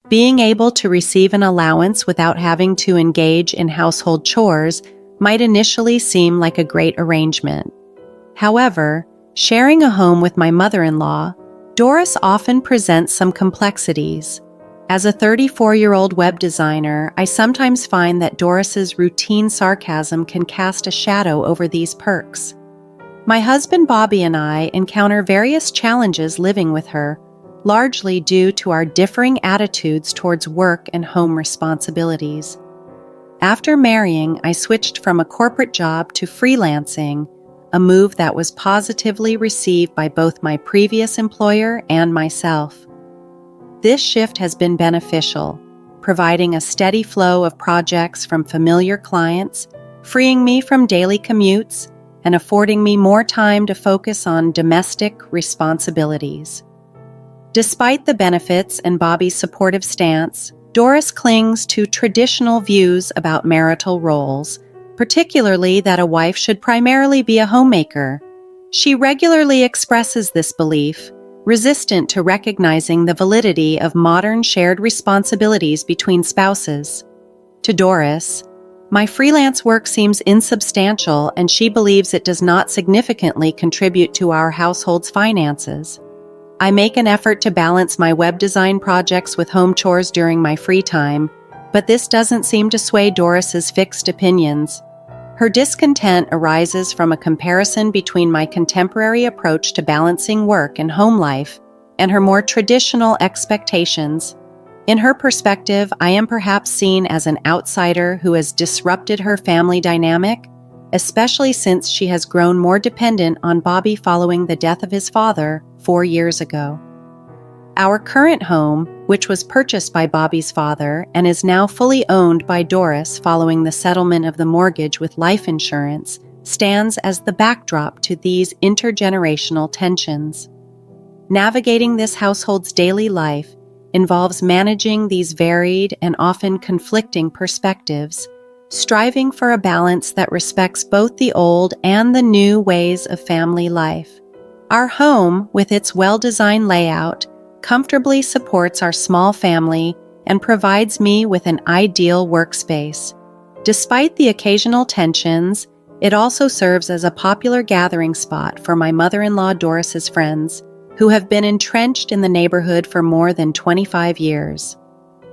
Being able to receive an allowance without having to engage in household chores might initially seem like a great arrangement. However, sharing a home with my mother-in-law, Doris often presents some complexities. As a 34-year-old web designer, I sometimes find that Doris's routine sarcasm can cast a shadow over these perks. My husband Bobby and I encounter various challenges living with her, largely due to our differing attitudes towards work and home responsibilities. After marrying, I switched from a corporate job to freelancing, a move that was positively received by both my previous employer and myself. This shift has been beneficial, providing a steady flow of projects from familiar clients, freeing me from daily commutes, and affording me more time to focus on domestic responsibilities. Despite the benefits and Bobby's supportive stance, Doris clings to traditional views about marital roles, particularly that a wife should primarily be a homemaker. She regularly expresses this belief, resistant to recognizing the validity of modern shared responsibilities between spouses. To Doris, my freelance work seems insubstantial and she believes it does not significantly contribute to our household's finances. I make an effort to balance my web design projects with home chores during my free time, but this doesn't seem to sway Doris's fixed opinions. Her discontent arises from a comparison between my contemporary approach to balancing work and home life and her more traditional expectations. In her perspective, I am perhaps seen as an outsider who has disrupted her family dynamic, especially since she has grown more dependent on Bobby following the death of his father 4 years ago. Our current home, which was purchased by Bobby's father and is now fully owned by Doris following the settlement of the mortgage with life insurance, stands as the backdrop to these intergenerational tensions. Navigating this household's daily life involves managing these varied and often conflicting perspectives, striving for a balance that respects both the old and the new ways of family life. Our home, with its well-designed layout, comfortably supports our small family and provides me with an ideal workspace. Despite the occasional tensions, it also serves as a popular gathering spot for my mother-in-law Doris's friends, who have been entrenched in the neighborhood for more than 25 years.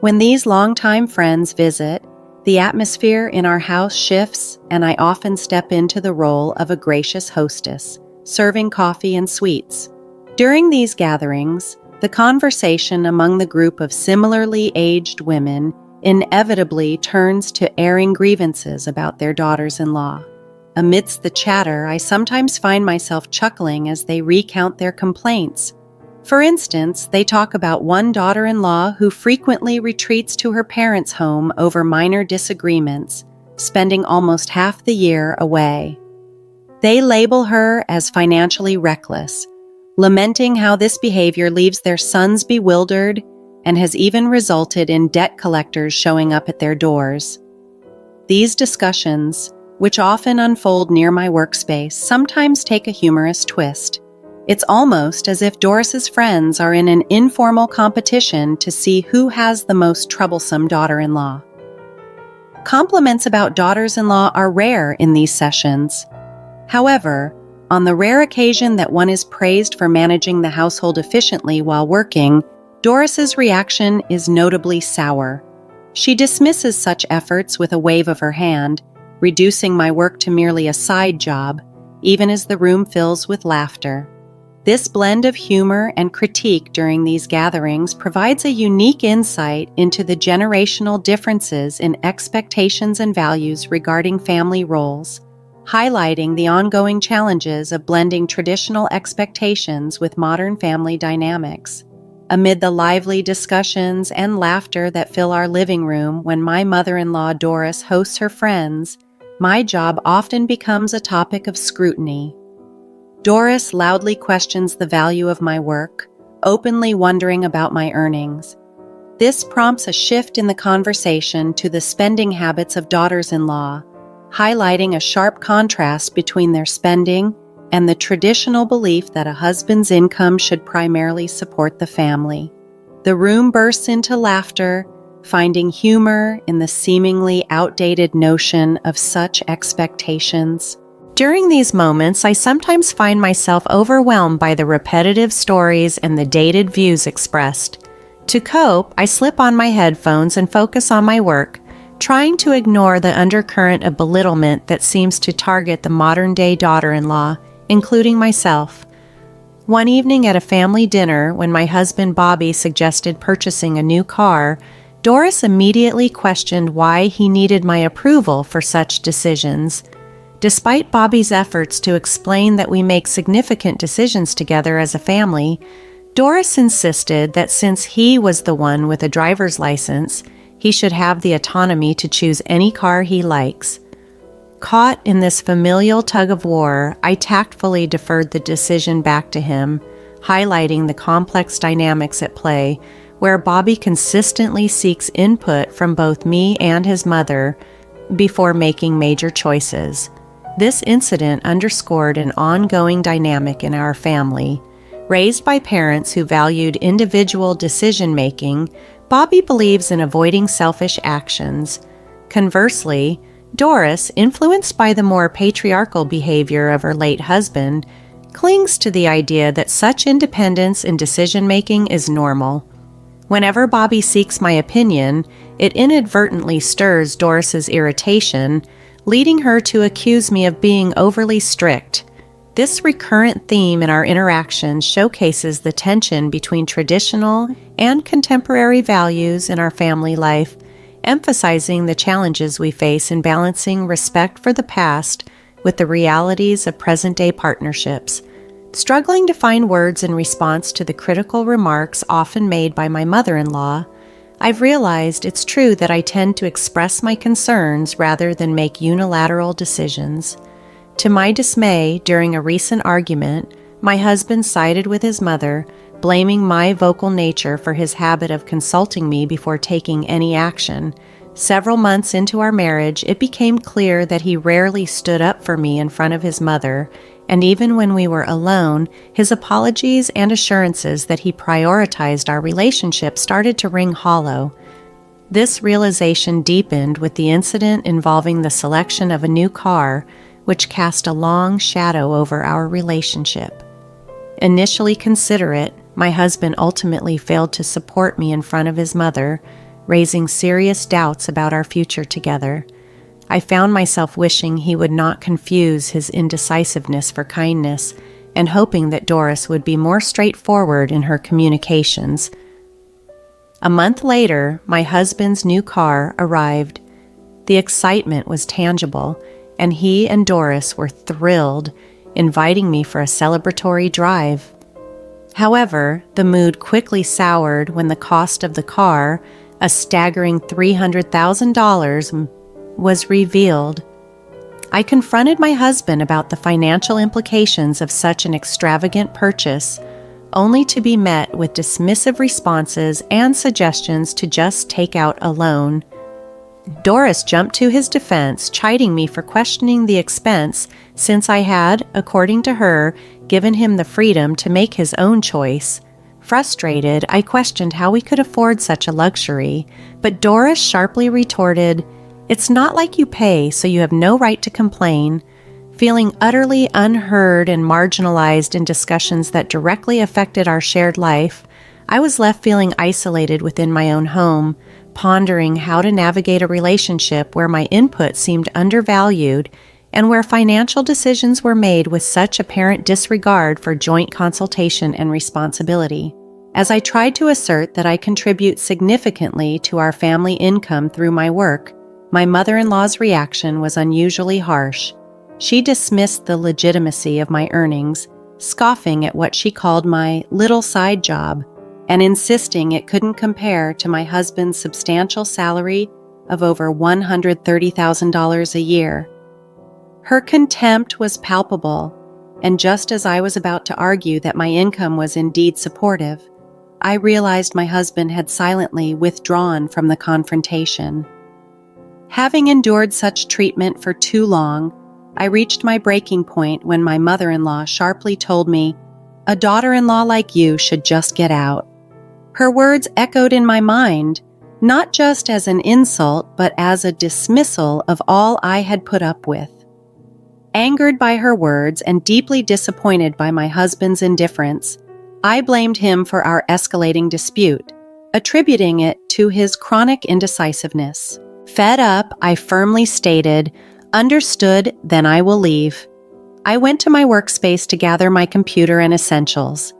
When these longtime friends visit, the atmosphere in our house shifts, and I often step into the role of a gracious hostess, serving coffee and sweets. During these gatherings, the conversation among the group of similarly aged women inevitably turns to airing grievances about their daughters-in-law. Amidst the chatter, I sometimes find myself chuckling as they recount their complaints. For instance, they talk about one daughter-in-law who frequently retreats to her parents' home over minor disagreements, spending almost half the year away. They label her as financially reckless, lamenting how this behavior leaves their sons bewildered and has even resulted in debt collectors showing up at their doors. These discussions, which often unfold near my workspace, sometimes take a humorous twist. It's almost as if Doris's friends are in an informal competition to see who has the most troublesome daughter-in-law. Compliments about daughters-in-law are rare in these sessions. However, on the rare occasion that one is praised for managing the household efficiently while working, Doris's reaction is notably sour. She dismisses such efforts with a wave of her hand, reducing my work to merely a side job, even as the room fills with laughter. This blend of humor and critique during these gatherings provides a unique insight into the generational differences in expectations and values regarding family roles, highlighting the ongoing challenges of blending traditional expectations with modern family dynamics. Amid the lively discussions and laughter that fill our living room when my mother-in-law Doris hosts her friends, my job often becomes a topic of scrutiny. Doris loudly questions the value of my work, openly wondering about my earnings. This prompts a shift in the conversation to the spending habits of daughters-in-law, highlighting a sharp contrast between their spending and the traditional belief that a husband's income should primarily support the family. The room bursts into laughter, finding humor in the seemingly outdated notion of such expectations. During these moments, I sometimes find myself overwhelmed by the repetitive stories and the dated views expressed. To cope, I slip on my headphones and focus on my work, trying to ignore the undercurrent of belittlement that seems to target the modern-day daughter-in-law, including myself. One evening at a family dinner, when my husband Bobby suggested purchasing a new car, Doris immediately questioned why he needed my approval for such decisions. Despite Bobby's efforts to explain that we make significant decisions together as a family, Doris insisted that since he was the one with a driver's license, he should have the autonomy to choose any car he likes. Caught in this familial tug-of-war, I tactfully deferred the decision back to him, highlighting the complex dynamics at play, where Bobby consistently seeks input from both me and his mother before making major choices. This incident underscored an ongoing dynamic in our family. Raised by parents who valued individual decision-making, Bobby believes in avoiding selfish actions. Conversely, Doris, influenced by the more patriarchal behavior of her late husband, clings to the idea that such independence in decision-making is normal. Whenever Bobby seeks my opinion, it inadvertently stirs Doris's irritation, leading her to accuse me of being overly strict. This recurrent theme in our interactions showcases the tension between traditional and contemporary values in our family life, emphasizing the challenges we face in balancing respect for the past with the realities of present-day partnerships. Struggling to find words in response to the critical remarks often made by my mother-in-law, I've realized it's true that I tend to express my concerns rather than make unilateral decisions. To my dismay, during a recent argument, my husband sided with his mother, blaming my vocal nature for his habit of consulting me before taking any action. Several months into our marriage, it became clear that he rarely stood up for me in front of his mother, and even when we were alone, his apologies and assurances that he prioritized our relationship started to ring hollow. This realization deepened with the incident involving the selection of a new car, which cast a long shadow over our relationship. Initially considerate, my husband ultimately failed to support me in front of his mother, raising serious doubts about our future together. I found myself wishing he would not confuse his indecisiveness for kindness and hoping that Doris would be more straightforward in her communications. A month later, my husband's new car arrived. The excitement was tangible, and he and Doris were thrilled, inviting me for a celebratory drive. However, the mood quickly soured when the cost of the car, a staggering $300,000, was revealed. I confronted my husband about the financial implications of such an extravagant purchase, only to be met with dismissive responses and suggestions to just take out a loan. Doris jumped to his defense, chiding me for questioning the expense since I had, according to her, given him the freedom to make his own choice. Frustrated, I questioned how we could afford such a luxury, but Doris sharply retorted, "It's not like you pay, so you have no right to complain." Feeling utterly unheard and marginalized in discussions that directly affected our shared life, I was left feeling isolated within my own home, pondering how to navigate a relationship where my input seemed undervalued and where financial decisions were made with such apparent disregard for joint consultation and responsibility. As I tried to assert that I contribute significantly to our family income through my work, my mother-in-law's reaction was unusually harsh. She dismissed the legitimacy of my earnings, scoffing at what she called my little side job, and insisting it couldn't compare to my husband's substantial salary of over $130,000 a year. Her contempt was palpable, and just as I was about to argue that my income was indeed supportive, I realized my husband had silently withdrawn from the confrontation. Having endured such treatment for too long, I reached my breaking point when my mother-in-law sharply told me, "A daughter-in-law like you should just get out." Her words echoed in my mind, not just as an insult, but as a dismissal of all I had put up with. Angered by her words and deeply disappointed by my husband's indifference, I blamed him for our escalating dispute, attributing it to his chronic indecisiveness. Fed up, I firmly stated, "Understood, then I will leave." I went to my workspace to gather my computer and essentials.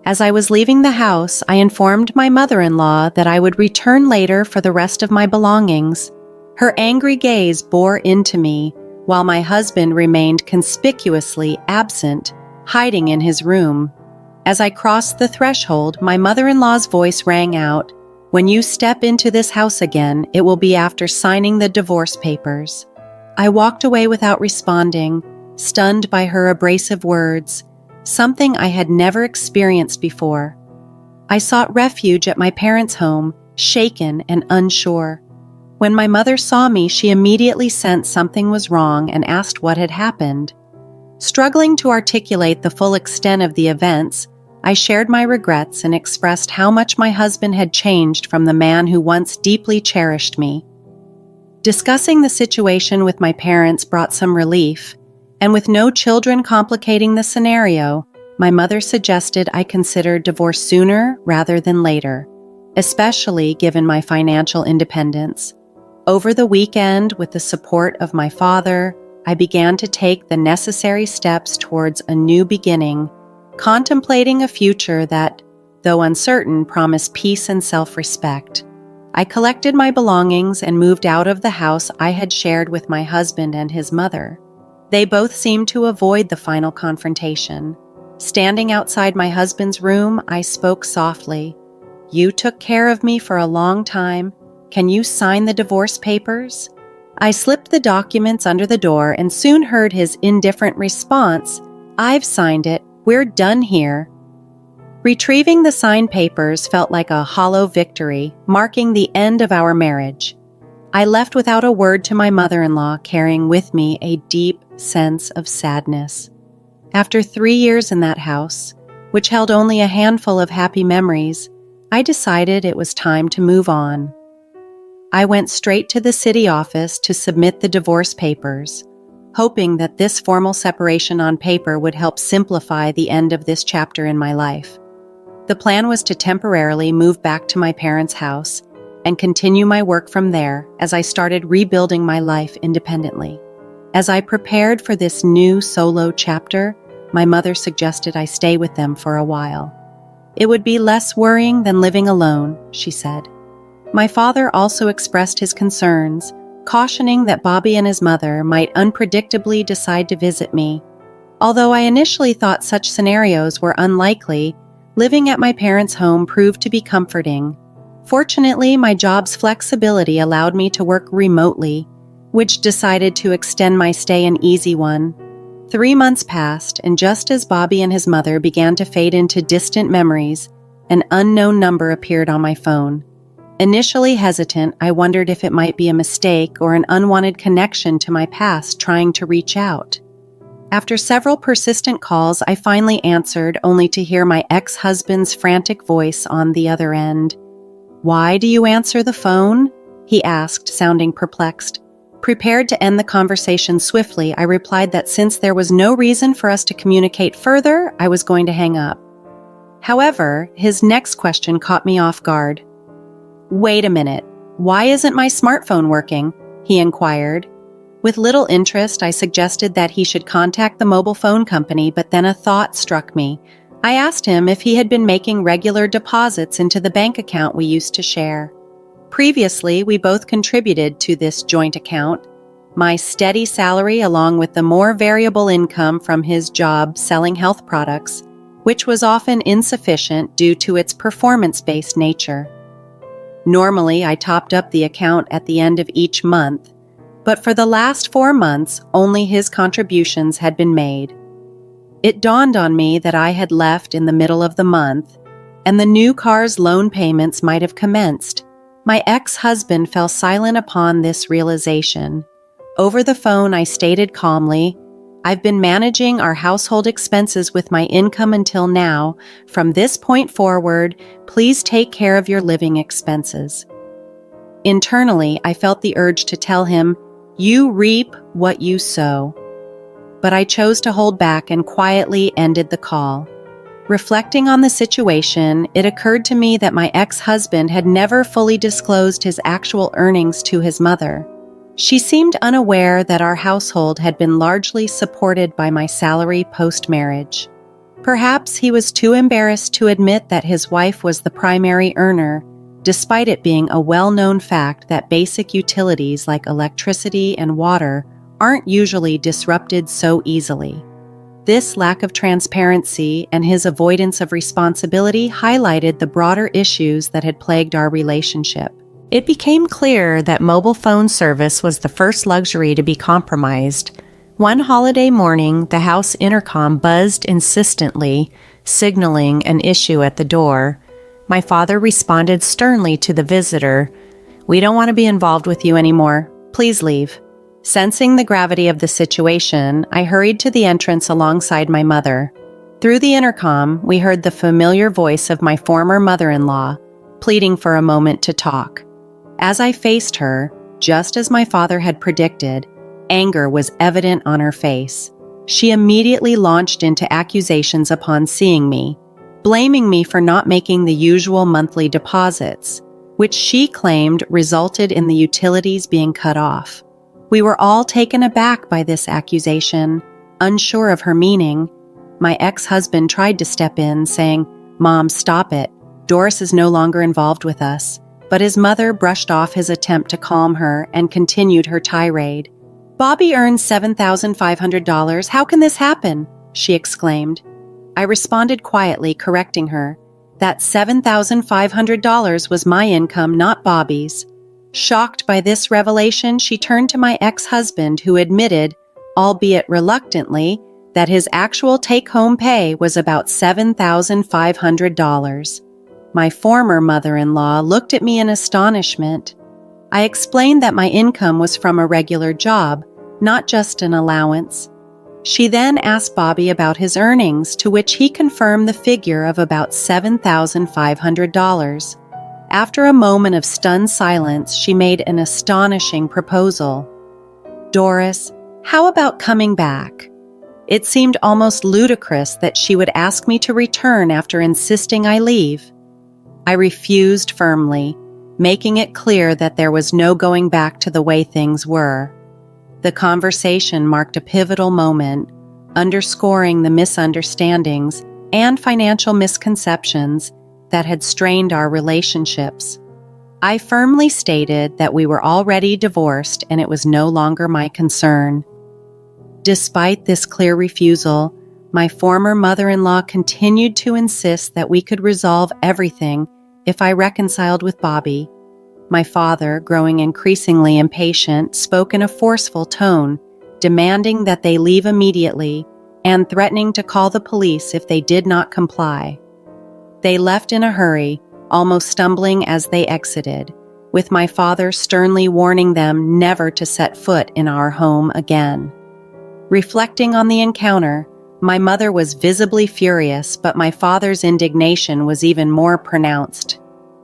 As I was leaving the house, I informed my mother-in-law that I would return later for the rest of my belongings. Her angry gaze bore into me, while my husband remained conspicuously absent, hiding in his room. As I crossed the threshold, my mother-in-law's voice rang out, "When you step into this house again, it will be after signing the divorce papers." I walked away without responding, stunned by her abrasive words, something I had never experienced before. I sought refuge at my parents' home, shaken and unsure. When my mother saw me, she immediately sensed something was wrong and asked what had happened. Struggling to articulate the full extent of the events, I shared my regrets and expressed how much my husband had changed from the man who once deeply cherished me. Discussing the situation with my parents brought some relief, and with no children complicating the scenario, my mother suggested I consider divorce sooner rather than later, especially given my financial independence. Over the weekend, with the support of my father, I began to take the necessary steps towards a new beginning, contemplating a future that, though uncertain, promised peace and self-respect. I collected my belongings and moved out of the house I had shared with my husband and his mother. They both seemed to avoid the final confrontation. Standing outside my husband's room, I spoke softly. "You took care of me for a long time. Can you sign the divorce papers?" I slipped the documents under the door and soon heard his indifferent response, "I've signed it. We're done here." Retrieving the signed papers felt like a hollow victory, marking the end of our marriage. I left without a word to my mother-in-law, carrying with me a deep sense of sadness. After 3 years in that house, which held only a handful of happy memories, I decided it was time to move on. I went straight to the city office to submit the divorce papers, hoping that this formal separation on paper would help simplify the end of this chapter in my life. The plan was to temporarily move back to my parents' house and continue my work from there as I started rebuilding my life independently. As I prepared for this new solo chapter, my mother suggested I stay with them for a while. It would be less worrying than living alone, she said. My father also expressed his concerns, cautioning that Bobby and his mother might unpredictably decide to visit me. Although I initially thought such scenarios were unlikely, living at my parents' home proved to be comforting. Fortunately, my job's flexibility allowed me to work remotely, which decided to extend my stay an easy one. 3 months passed, and just as Bobby and his mother began to fade into distant memories, an unknown number appeared on my phone. Initially hesitant, I wondered if it might be a mistake or an unwanted connection to my past trying to reach out. After several persistent calls, I finally answered, only to hear my ex-husband's frantic voice on the other end. "Why do you answer the phone?" he asked, sounding perplexed. Prepared to end the conversation swiftly, I replied that since there was no reason for us to communicate further, I was going to hang up. However, his next question caught me off guard. "Wait a minute, why isn't my smartphone working?" he inquired. With little interest, I suggested that he should contact the mobile phone company, but then a thought struck me. I asked him if he had been making regular deposits into the bank account we used to share. Previously, we both contributed to this joint account. My steady salary along with the more variable income from his job selling health products, which was often insufficient due to its performance-based nature. Normally, I topped up the account at the end of each month, but for the last 4 months, only his contributions had been made. It dawned on me that I had left in the middle of the month, and the new car's loan payments might have commenced. My ex-husband fell silent upon this realization. Over the phone, I stated calmly, I've been managing our household expenses with my income until now. From this point forward, please take care of your living expenses." Internally, I felt the urge to tell him, "You reap what you sow." But I chose to hold back and quietly ended the call. Reflecting on the situation, it occurred to me that my ex-husband had never fully disclosed his actual earnings to his mother. She seemed unaware that our household had been largely supported by my salary post-marriage. Perhaps he was too embarrassed to admit that his wife was the primary earner, despite it being a well-known fact that basic utilities like electricity and water aren't usually disrupted so easily. This lack of transparency and his avoidance of responsibility highlighted the broader issues that had plagued our relationship. It became clear that mobile phone service was the first luxury to be compromised. One holiday morning, the house intercom buzzed insistently, signaling an issue at the door. My father responded sternly to the visitor, "We don't want to be involved with you anymore. Please leave." Sensing the gravity of the situation, I hurried to the entrance alongside my mother. Through the intercom, we heard the familiar voice of my former mother-in-law, pleading for a moment to talk. As I faced her, just as my father had predicted, anger was evident on her face. She immediately launched into accusations upon seeing me, blaming me for not making the usual monthly deposits, which she claimed resulted in the utilities being cut off. We were all taken aback by this accusation, unsure of her meaning. My ex-husband tried to step in, saying, "Mom, stop it. Doris is no longer involved with us." But his mother brushed off his attempt to calm her and continued her tirade. "Bobby earns $7,500. How can this happen?" she exclaimed. I responded quietly, correcting her. That $7,500 was my income, not Bobby's. Shocked by this revelation, she turned to my ex-husband, who admitted, albeit reluctantly, that his actual take-home pay was about $7,500. My former mother-in-law looked at me in astonishment. I explained that my income was from a regular job, not just an allowance. She then asked Bobby about his earnings, to which he confirmed the figure of about $7,500. After a moment of stunned silence, she made an astonishing proposal. "Doris, how about coming back?" It seemed almost ludicrous that she would ask me to return after insisting I leave. I refused firmly, making it clear that there was no going back to the way things were. The conversation marked a pivotal moment, underscoring the misunderstandings and financial misconceptions that had strained our relationships. I firmly stated that we were already divorced and it was no longer my concern. Despite this clear refusal, my former mother-in-law continued to insist that we could resolve everything if I reconciled with Bobby. My father, growing increasingly impatient, spoke in a forceful tone, demanding that they leave immediately and threatening to call the police if they did not comply. They left in a hurry, almost stumbling as they exited, with my father sternly warning them never to set foot in our home again. Reflecting on the encounter, my mother was visibly furious, but my father's indignation was even more pronounced.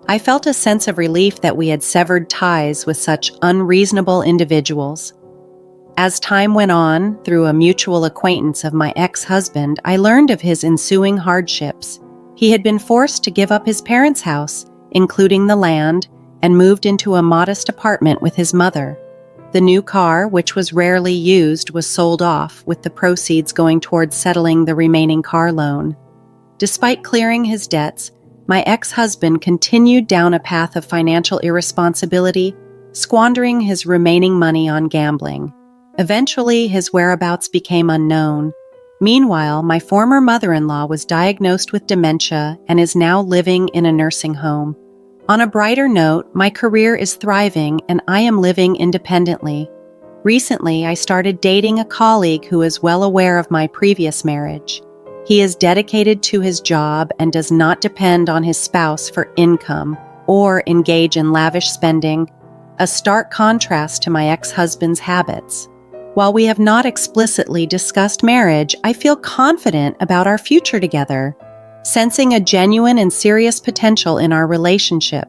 I felt a sense of relief that we had severed ties with such unreasonable individuals. As time went on, through a mutual acquaintance of my ex-husband, I learned of his ensuing hardships. He had been forced to give up his parents' house, including the land, and moved into a modest apartment with his mother. The new car, which was rarely used, was sold off, with the proceeds going towards settling the remaining car loan. Despite clearing his debts, my ex-husband continued down a path of financial irresponsibility, squandering his remaining money on gambling. Eventually, his whereabouts became unknown. Meanwhile, my former mother-in-law was diagnosed with dementia and is now living in a nursing home. On a brighter note, my career is thriving and I am living independently. Recently, I started dating a colleague who is well aware of my previous marriage. He is dedicated to his job and does not depend on his spouse for income or engage in lavish spending, a stark contrast to my ex-husband's habits. While we have not explicitly discussed marriage, I feel confident about our future together, sensing a genuine and serious potential in our relationship.